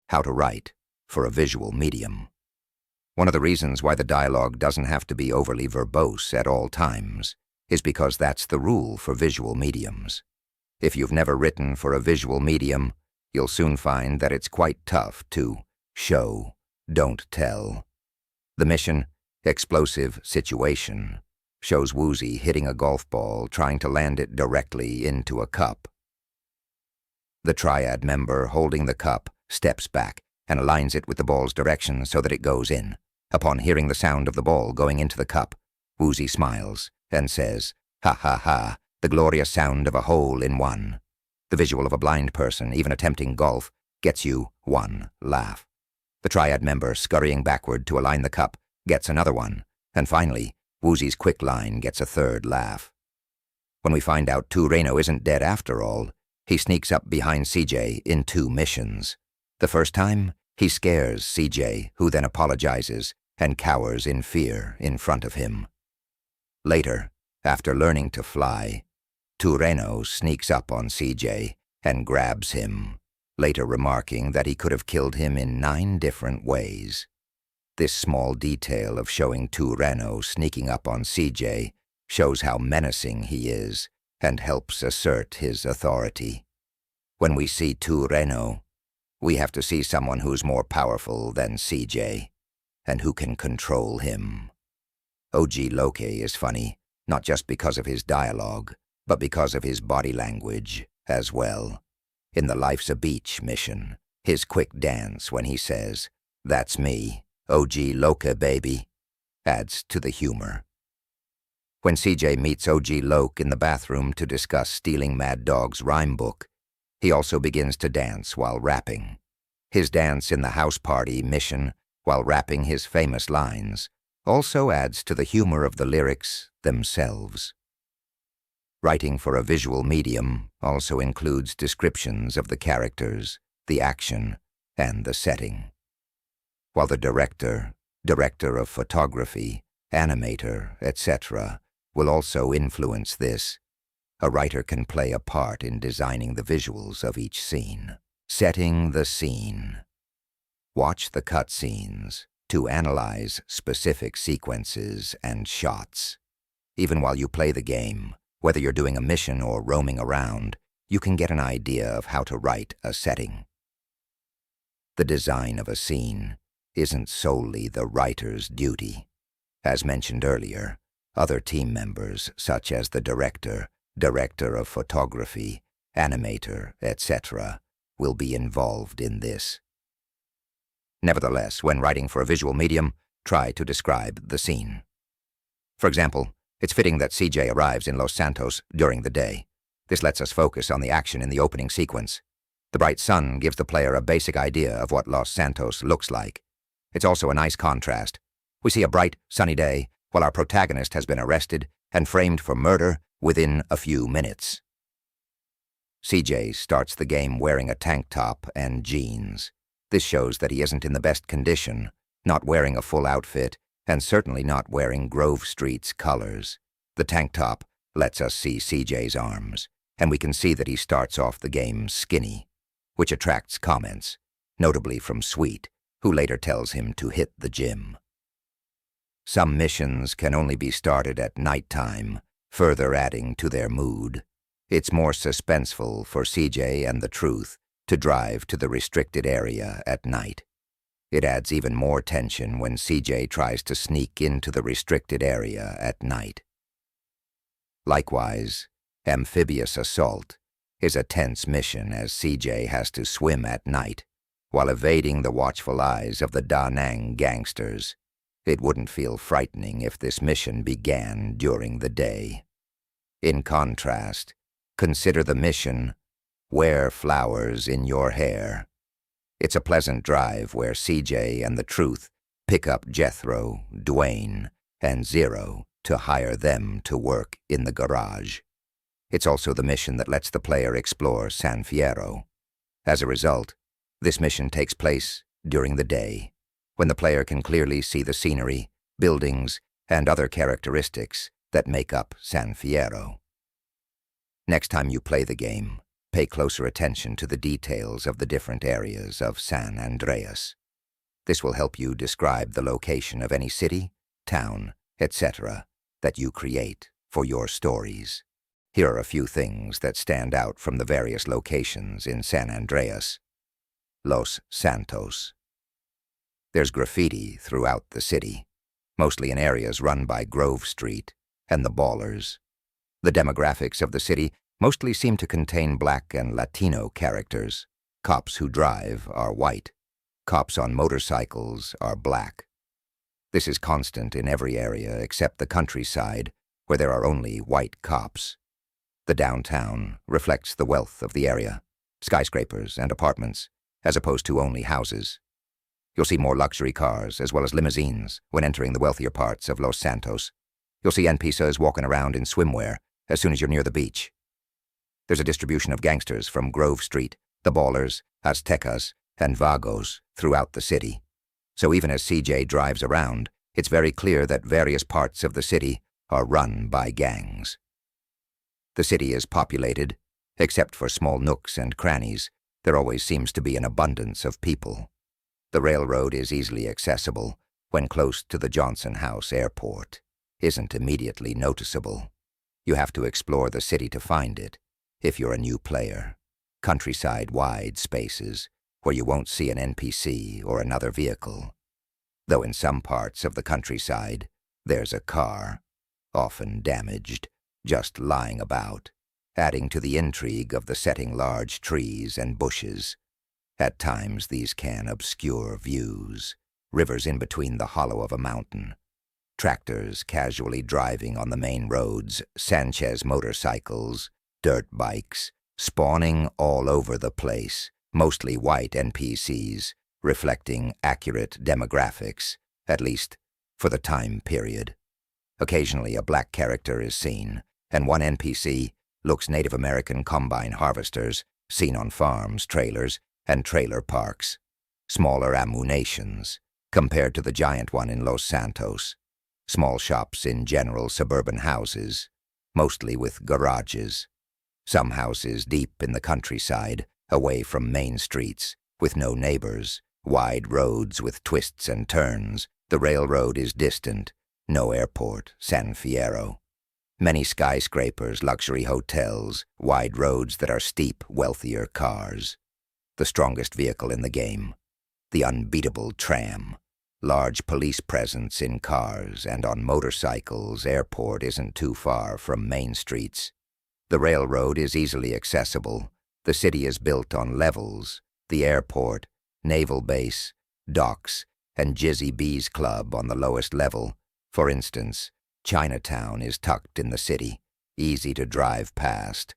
How to Write for a Visual Medium. One of the reasons why the dialogue doesn't have to be overly verbose at all times is because that's the rule for visual mediums. If you've never written for a visual medium, you'll soon find that it's quite tough to show, don't tell. The mission, Explosive Situation, shows Woozy hitting a golf ball trying to land it directly into a cup. The triad member holding the cup steps back and aligns it with the ball's direction so that it goes in. Upon hearing the sound of the ball going into the cup, Woozy smiles and says, "Ha ha ha, the glorious sound of a hole in one." The visual of a blind person, even attempting golf, gets you one laugh. The triad member scurrying backward to align the cup gets another one, and finally, Woozy's quick line gets a third laugh. When we find out Reno isn't dead after all, he sneaks up behind CJ in 2 missions. The first time, he scares CJ, who then apologizes and cowers in fear in front of him. Later, after learning to fly, Reno sneaks up on CJ and grabs him, later remarking that he could have killed him in 9 different ways. This small detail of showing Reno sneaking up on CJ shows how menacing he is and helps assert his authority. When we see Reno, we have to see someone who's more powerful than CJ and who can control him. OG Loke is funny, not just because of his dialogue, but because of his body language as well. In the Life's a Beach mission, his quick dance when he says, "That's me, OG Loke baby," adds to the humor. When CJ meets OG Loke in the bathroom to discuss stealing Mad Dog's rhyme book, he also begins to dance while rapping. His dance in the house party mission while rapping his famous lines also adds to the humor of the lyrics themselves. Writing for a visual medium also includes descriptions of the characters, the action, and the setting. While the director of photography, animator, etc., will also influence this, a writer can play a part in designing the visuals of each scene. Setting the scene. Watch the cutscenes to analyze specific sequences and shots. Even while you play the game, whether you're doing a mission or roaming around, you can get an idea of how to write a setting. The design of a scene isn't solely the writer's duty. As mentioned earlier, other team members, such as the director of photography, animator, etc., will be involved in this. Nevertheless, when writing for a visual medium, try to describe the scene. For example, it's fitting that CJ arrives in Los Santos during the day. This lets us focus on the action in the opening sequence. The bright sun gives the player a basic idea of what Los Santos looks like. It's also a nice contrast. We see a bright, sunny day while our protagonist has been arrested and framed for murder within a few minutes. CJ starts the game wearing a tank top and jeans. This shows that he isn't in the best condition, not wearing a full outfit, and certainly not wearing Grove Street's colors. The tank top lets us see CJ's arms, and we can see that he starts off the game skinny, which attracts comments, notably from Sweet, who later tells him to hit the gym. Some missions can only be started at nighttime, further adding to their mood. It's more suspenseful for CJ and the Truth to drive to the restricted area at night. It adds even more tension when CJ tries to sneak into the restricted area at night. Likewise, Amphibious Assault is a tense mission as CJ has to swim at night while evading the watchful eyes of the Da Nang gangsters. It wouldn't feel frightening if this mission began during the day. In contrast, consider the mission, Wear Flowers in Your Hair. It's a pleasant drive where CJ and the Truth pick up Jethro, Dwayne, and Zero to hire them to work in the garage. It's also the mission that lets the player explore San Fierro. As a result, this mission takes place during the day, when the player can clearly see the scenery, buildings, and other characteristics that make up San Fierro. Next time you play the game, Pay closer attention to the details of the different areas of San Andreas. This will help you describe the location of any city, town, etc. that you create for your stories. Here are a few things that stand out from the various locations in San Andreas. Los Santos. There's graffiti throughout the city, mostly in areas run by Grove Street and the Ballers. The demographics of the city mostly seem to contain Black and Latino characters. Cops who drive are white. Cops on motorcycles are black. This is constant in every area except the countryside, where there are only white cops. The downtown reflects the wealth of the area, skyscrapers and apartments, as opposed to only houses. You'll see more luxury cars as well as limousines when entering the wealthier parts of Los Santos. You'll see NPCs walking around in swimwear as soon as you're near the beach. There's a distribution of gangsters from Grove Street, the Ballers, Aztecas, and Vagos throughout the city. So even as CJ drives around, it's very clear that various parts of the city are run by gangs. The city is populated. Except for small nooks and crannies, there always seems to be an abundance of people. The railroad is easily accessible when close to the Johnson House Airport. Isn't immediately noticeable. You have to explore the city to find it if you're a new player. Countryside-wide spaces where you won't see an NPC or another vehicle. Though in some parts of the countryside, there's a car, often damaged, just lying about, adding to the intrigue of the setting large trees and bushes. At times these can obscure views, rivers in between the hollow of a mountain, tractors casually driving on the main roads, Sanchez motorcycles, dirt bikes, spawning all over the place, mostly white NPCs, reflecting accurate demographics, at least for the time period. Occasionally a black character is seen, and one NPC looks Native American combine harvesters seen on farms, trailers, and trailer parks. Smaller ammunitions compared to the giant one in Los Santos. Small shops in general suburban houses, mostly with garages. Some houses deep in the countryside, away from main streets, with no neighbors, wide roads with twists and turns. The railroad is distant, no airport, San Fierro. Many skyscrapers, luxury hotels, wide roads that are steep, wealthier cars. The strongest vehicle in the game, the unbeatable tram. Large police presence in cars and on motorcycles. Airport isn't too far from main streets. The railroad is easily accessible. The city is built on levels. The airport, naval base, docks, and Jizzy Bees Club on the lowest level. For instance, Chinatown is tucked in the city, easy to drive past,